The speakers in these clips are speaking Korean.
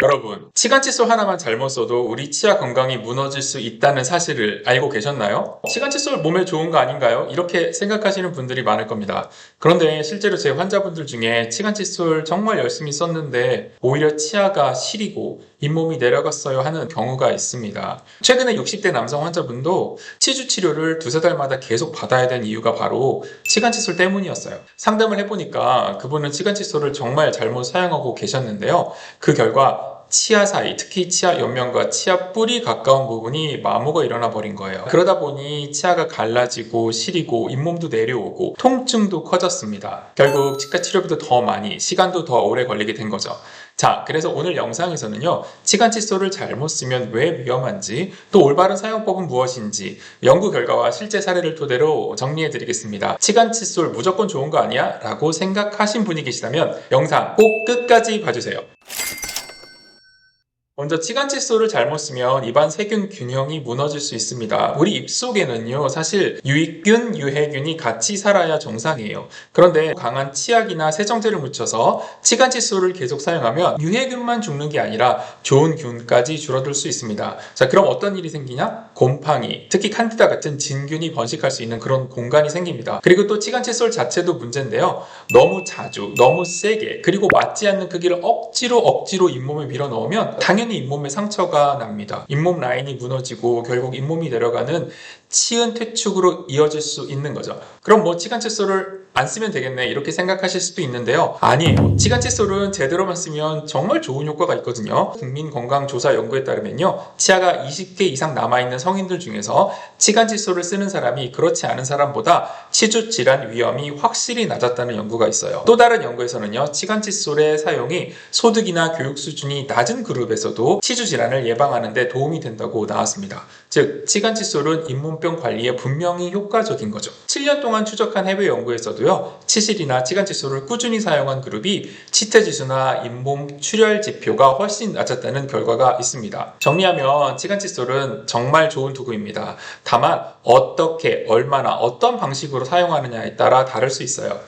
여러분, 치간 칫솔 하나만 잘못 써도 우리 치아 건강이 무너질 수 있다는 사실을 알고 계셨나요? 치간 칫솔 몸에 좋은 거 아닌가요? 이렇게 생각하시는 분들이 많을 겁니다. 그런데 실제로 제 환자분들 중에 치간 칫솔 정말 열심히 썼는데 오히려 치아가 시리고 잇몸이 내려갔어요 하는 경우가 있습니다. 최근에 60대 남성 환자분도 치주 치료를 두세 달마다 계속 받아야 된 이유가 바로 치간 칫솔 때문이었어요. 상담을 해보니까 그분은 치간 칫솔을 정말 잘못 사용하고 계셨는데요. 그 결과 치아 사이, 특히 치아 옆면과 치아 뿌리 가까운 부분이 마모가 일어나 버린 거예요. 그러다 보니 치아가 갈라지고 시리고 잇몸도 내려오고 통증도 커졌습니다. 결국 치과 치료비도 더 많이, 시간도 더 오래 걸리게 된 거죠. 자, 그래서 오늘 영상에서는요, 치간 칫솔을 잘못 쓰면 왜 위험한지, 또 올바른 사용법은 무엇인지 연구 결과와 실제 사례를 토대로 정리해 드리겠습니다. 치간 칫솔 무조건 좋은 거 아니야? 라고 생각하신 분이 계시다면 영상 꼭 끝까지 봐주세요. 먼저 치간 칫솔을 잘못 쓰면 입안 세균 균형이 무너질 수 있습니다. 우리 입속에는요, 사실 유익균, 유해균이 같이 살아야 정상이에요. 그런데 강한 치약이나 세정제를 묻혀서 치간 칫솔을 계속 사용하면 유해균만 죽는 게 아니라 좋은 균까지 줄어들 수 있습니다. 자, 그럼 어떤 일이 생기냐? 곰팡이, 특히 칸디다 같은 진균이 번식할 수 있는 그런 공간이 생깁니다. 그리고 또 치간 칫솔 자체도 문제인데요. 너무 자주, 너무 세게, 그리고 맞지 않는 크기를 억지로 잇몸에 밀어 넣으면 당연히 잇몸에 상처가 납니다. 잇몸 라인이 무너지고 결국 잇몸이 내려가는 치은 퇴축으로 이어질 수 있는 거죠. 그럼 뭐 치간 칫솔을 안 쓰면 되겠네 이렇게 생각하실 수도 있는데요. 아니에요. 치간 칫솔은 제대로만 쓰면 정말 좋은 효과가 있거든요. 국민건강조사 연구에 따르면요, 치아가 20개 이상 남아있는 성인들 중에서 치간 칫솔을 쓰는 사람이 그렇지 않은 사람보다 치주 질환 위험이 확실히 낮았다는 연구가 있어요. 또 다른 연구에서는요, 치간 칫솔의 사용이 소득이나 교육 수준이 낮은 그룹에서도 치주 질환을 예방하는 데 도움이 된다고 나왔습니다. 즉, 치간 칫솔은 잇몸병 관리에 분명히 효과적인 거죠. 7년 동안 추적한 해외 연구에서도요, 치실이나 치간 칫솔을 꾸준히 사용한 그룹이 치태지수나 잇몸 출혈 지표가 훨씬 낮았다는 결과가 있습니다. 정리하면 치간 칫솔은 정말 좋은 도구입니다. 다만 어떻게, 얼마나, 어떤 방식으로 사용하느냐에 따라 다를 수 있어요.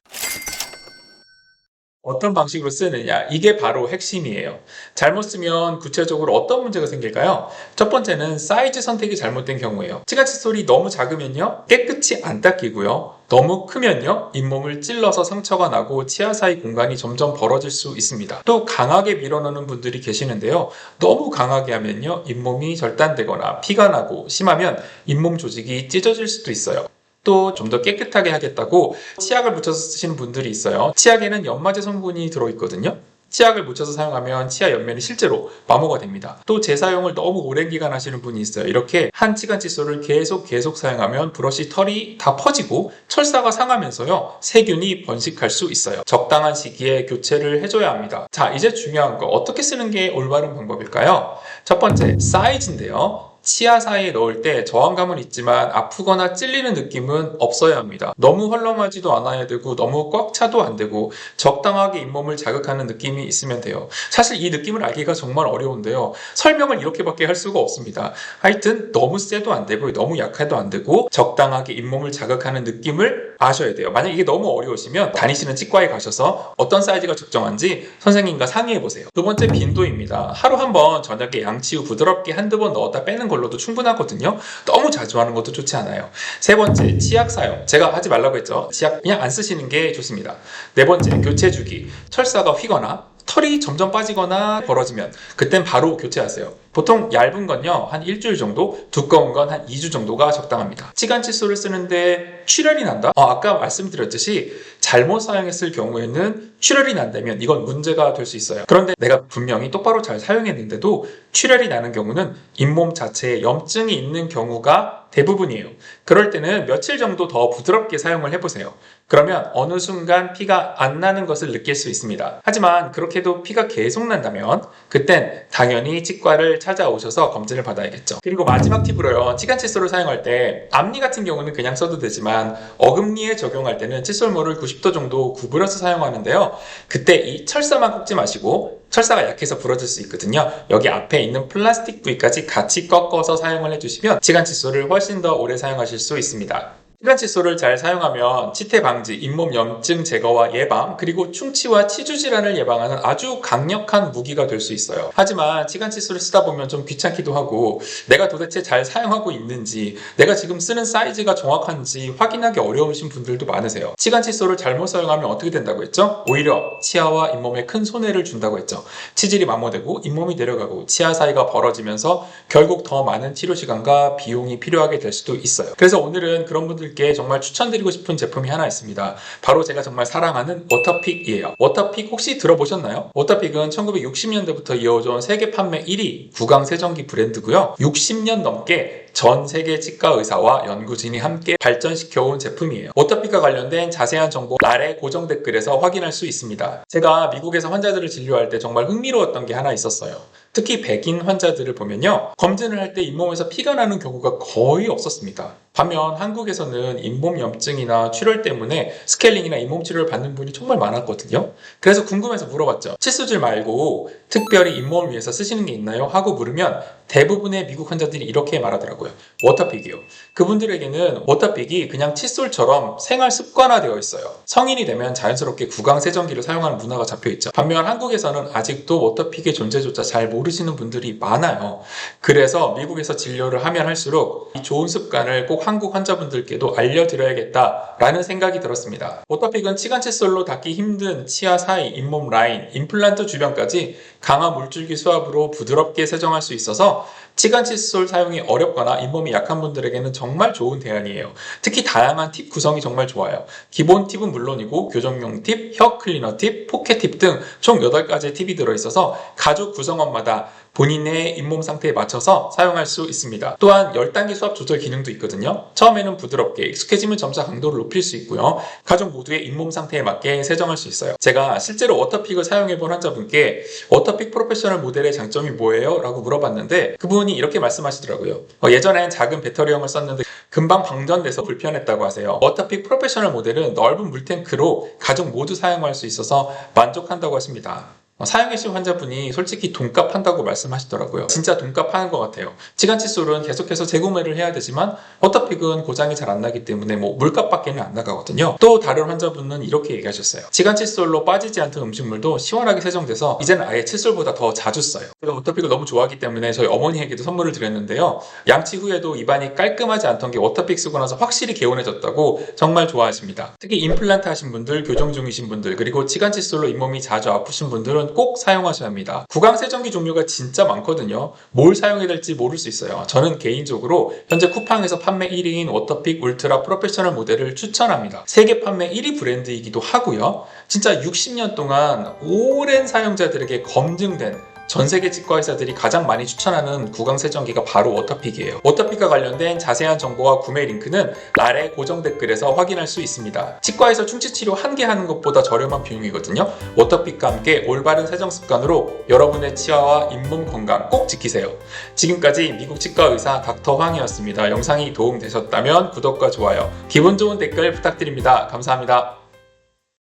어떤 방식으로 쓰느냐, 이게 바로 핵심이에요. 잘못 쓰면 구체적으로 어떤 문제가 생길까요? 첫 번째는 사이즈 선택이 잘못된 경우예요. 치간 칫솔이 너무 작으면요, 깨끗이 안 닦이고요. 너무 크면요, 잇몸을 찔러서 상처가 나고 치아 사이 공간이 점점 벌어질 수 있습니다. 또 강하게 밀어넣는 분들이 계시는데요. 너무 강하게 하면요, 잇몸이 절단되거나 피가 나고 심하면 잇몸 조직이 찢어질 수도 있어요. 또 좀 더 깨끗하게 하겠다고 치약을 묻혀서 쓰시는 분들이 있어요. 치약에는 연마제 성분이 들어있거든요. 치약을 묻혀서 사용하면 치아 옆면이 실제로 마모가 됩니다. 또 재사용을 너무 오랜 기간 하시는 분이 있어요. 이렇게 한 치간 칫솔을 계속 사용하면 브러쉬 털이 다 퍼지고 철사가 상하면서요, 세균이 번식할 수 있어요. 적당한 시기에 교체를 해줘야 합니다. 자, 이제 중요한 거, 어떻게 쓰는 게 올바른 방법일까요? 첫 번째, 사이즈인데요. 치아 사이에 넣을 때 저항감은 있지만 아프거나 찔리는 느낌은 없어야 합니다. 너무 헐렁하지도 않아야 되고 너무 꽉 차도 안 되고 적당하게 잇몸을 자극하는 느낌이 있으면 돼요. 사실 이 느낌을 알기가 정말 어려운데요, 설명을 이렇게밖에 할 수가 없습니다. 하여튼 너무 세도 안 되고 너무 약해도 안 되고 적당하게 잇몸을 자극하는 느낌을 아셔야 돼요. 만약 이게 너무 어려우시면 다니시는 치과에 가셔서 어떤 사이즈가 적정한지 선생님과 상의해 보세요. 두 번째, 빈도입니다. 하루 한 번 저녁에 양치 후 부드럽게 한두 번 넣었다 빼는 걸로도 충분하거든요. 너무 자주 하는 것도 좋지 않아요. 세 번째, 치약 사용. 제가 하지 말라고 했죠. 치약 그냥 안 쓰시는 게 좋습니다. 네 번째, 교체 주기. 철사가 휘거나 털이 점점 빠지거나 벌어지면 그땐 바로 교체하세요. 보통 얇은 건요, 한 일주일 정도, 두꺼운 건 한 2주 정도가 적당합니다. 치간 칫솔을 쓰는데 출혈이 난다? 아까 말씀드렸듯이 잘못 사용했을 경우에는 출혈이 난다면 이건 문제가 될 수 있어요. 그런데 내가 분명히 똑바로 잘 사용했는데도 출혈이 나는 경우는 잇몸 자체에 염증이 있는 경우가 대부분이에요. 그럴 때는 며칠 정도 더 부드럽게 사용을 해보세요. 그러면 어느 순간 피가 안 나는 것을 느낄 수 있습니다. 하지만 그렇게도 피가 계속 난다면 그땐 당연히 치과를 찾아오셔서 검진을 받아야겠죠. 그리고 마지막 팁으로요, 치간 칫솔을 사용할 때 앞니 같은 경우는 그냥 써도 되지만 어금니에 적용할 때는 칫솔모를 90도 정도 구부려서 사용하는데요, 그때 이 철사만 꺾지 마시고, 철사가 약해서 부러질 수 있거든요. 여기 앞에 있는 플라스틱 부위까지 같이 꺾어서 사용을 해주시면 치간 칫솔을 훨씬 더 오래 사용하실 수 있습니다. 치간 칫솔을 잘 사용하면 치태 방지, 잇몸 염증 제거와 예방, 그리고 충치와 치주 질환을 예방하는 아주 강력한 무기가 될 수 있어요. 하지만 치간 칫솔을 쓰다 보면 좀 귀찮기도 하고 내가 도대체 잘 사용하고 있는지, 내가 지금 쓰는 사이즈가 정확한지 확인하기 어려우신 분들도 많으세요. 치간 칫솔을 잘못 사용하면 어떻게 된다고 했죠? 오히려 치아와 잇몸에 큰 손해를 준다고 했죠. 치질이 마모되고 잇몸이 내려가고 치아 사이가 벌어지면서 결국 더 많은 치료 시간과 비용이 필요하게 될 수도 있어요. 그래서 오늘은 그런 분들께 정말 추천드리고 싶은 제품이 하나 있습니다. 바로 제가 정말 사랑하는 워터픽이에요. 워터픽 혹시 들어보셨나요? 워터픽은 1960년대부터 이어져온 세계 판매 1위 구강 세정기 브랜드고요. 60년 넘게 전 세계 치과 의사와 연구진이 함께 발전시켜온 제품이에요. 워터픽과 관련된 자세한 정보 아래 고정 댓글에서 확인할 수 있습니다. 제가 미국에서 환자들을 진료할 때 정말 흥미로웠던 게 하나 있었어요. 특히 백인 환자들을 보면요, 검진을 할 때 잇몸에서 피가 나는 경우가 거의 없었습니다. 반면 한국에서는 잇몸 염증이나 출혈 때문에 스케일링이나 잇몸 치료를 받는 분이 정말 많았거든요. 그래서 궁금해서 물어봤죠. 칫솔질 말고 특별히 잇몸을 위해서 쓰시는 게 있나요? 하고 물으면 대부분의 미국 환자들이 이렇게 말하더라고요. 워터픽이요. 그분들에게는 워터픽이 그냥 칫솔처럼 생활 습관화되어 있어요. 성인이 되면 자연스럽게 구강 세정기를 사용하는 문화가 잡혀있죠. 반면 한국에서는 아직도 워터픽의 존재조차 잘 모르시는 분들이 많아요. 그래서 미국에서 진료를 하면 할수록 이 좋은 습관을 꼭 한국 환자분들께도 알려드려야겠다라는 생각이 들었습니다. 워터픽은 치간 칫솔로 닿기 힘든 치아 사이, 잇몸 라인, 임플란트 주변까지 강한 물줄기 수압으로 부드럽게 세정할 수 있어서 치간 칫솔 사용이 어렵거나 잇몸이 약한 분들에게는 정말 좋은 대안이에요. 특히 다양한 팁 구성이 정말 좋아요. 기본 팁은 물론이고 교정용 팁, 혀 클리너 팁, 포켓 팁 등 총 8가지의 팁이 들어있어서 가족 구성원마다 본인의 잇몸 상태에 맞춰서 사용할 수 있습니다. 또한 10단계 수압 조절 기능도 있거든요. 처음에는 부드럽게, 익숙해지면 점차 강도를 높일 수 있고요. 가족 모두의 잇몸 상태에 맞게 세정할 수 있어요. 제가 실제로 워터픽을 사용해본 환자분께 워터픽 프로페셔널 모델의 장점이 뭐예요? 라고 물어봤는데 그분이 이렇게 말씀하시더라고요. 예전엔 작은 배터리형을 썼는데 금방 방전돼서 불편했다고 하세요. 워터픽 프로페셔널 모델은 넓은 물탱크로 가족 모두 사용할 수 있어서 만족한다고 하십니다. 사용해주신 환자분이 솔직히 돈값 한다고 말씀하시더라고요. 진짜 돈값 하는 것 같아요. 치간 칫솔은 계속해서 재구매를 해야 되지만 워터픽은 고장이 잘 안 나기 때문에 물값밖에는 안 나가거든요. 또 다른 환자분은 이렇게 얘기하셨어요. 치간 칫솔로 빠지지 않던 음식물도 시원하게 세정돼서 이제는 아예 칫솔보다 더 자주 써요. 제가 워터픽을 너무 좋아하기 때문에 저희 어머니에게도 선물을 드렸는데요. 양치 후에도 입안이 깔끔하지 않던 게 워터픽 쓰고 나서 확실히 개운해졌다고 정말 좋아하십니다. 특히 임플란트 하신 분들, 교정 중이신 분들, 그리고 치간 칫솔로 잇몸이 자주 아프신 분들은 꼭 사용하셔야 합니다. 구강 세정기 종류가 진짜 많거든요. 뭘 사용해야 될지 모를 수 있어요. 저는 개인적으로 현재 쿠팡에서 판매 1위인 워터픽 울트라 프로페셔널 모델을 추천합니다. 세계 판매 1위 브랜드이기도 하고요. 진짜 60년 동안 오랜 사용자들에게 검증된 전 세계 치과 의사들이 가장 많이 추천하는 구강 세정기가 바로 워터픽이에요. 워터픽과 관련된 자세한 정보와 구매 링크는 아래 고정 댓글에서 확인할 수 있습니다. 치과에서 충치 치료 한 개 하는 것보다 저렴한 비용이거든요. 워터픽과 함께 올바른 세정 습관으로 여러분의 치아와 잇몸 건강 꼭 지키세요. 지금까지 미국 치과 의사 닥터 황이었습니다. 영상이 도움되셨다면 구독과 좋아요, 기분 좋은 댓글 부탁드립니다. 감사합니다.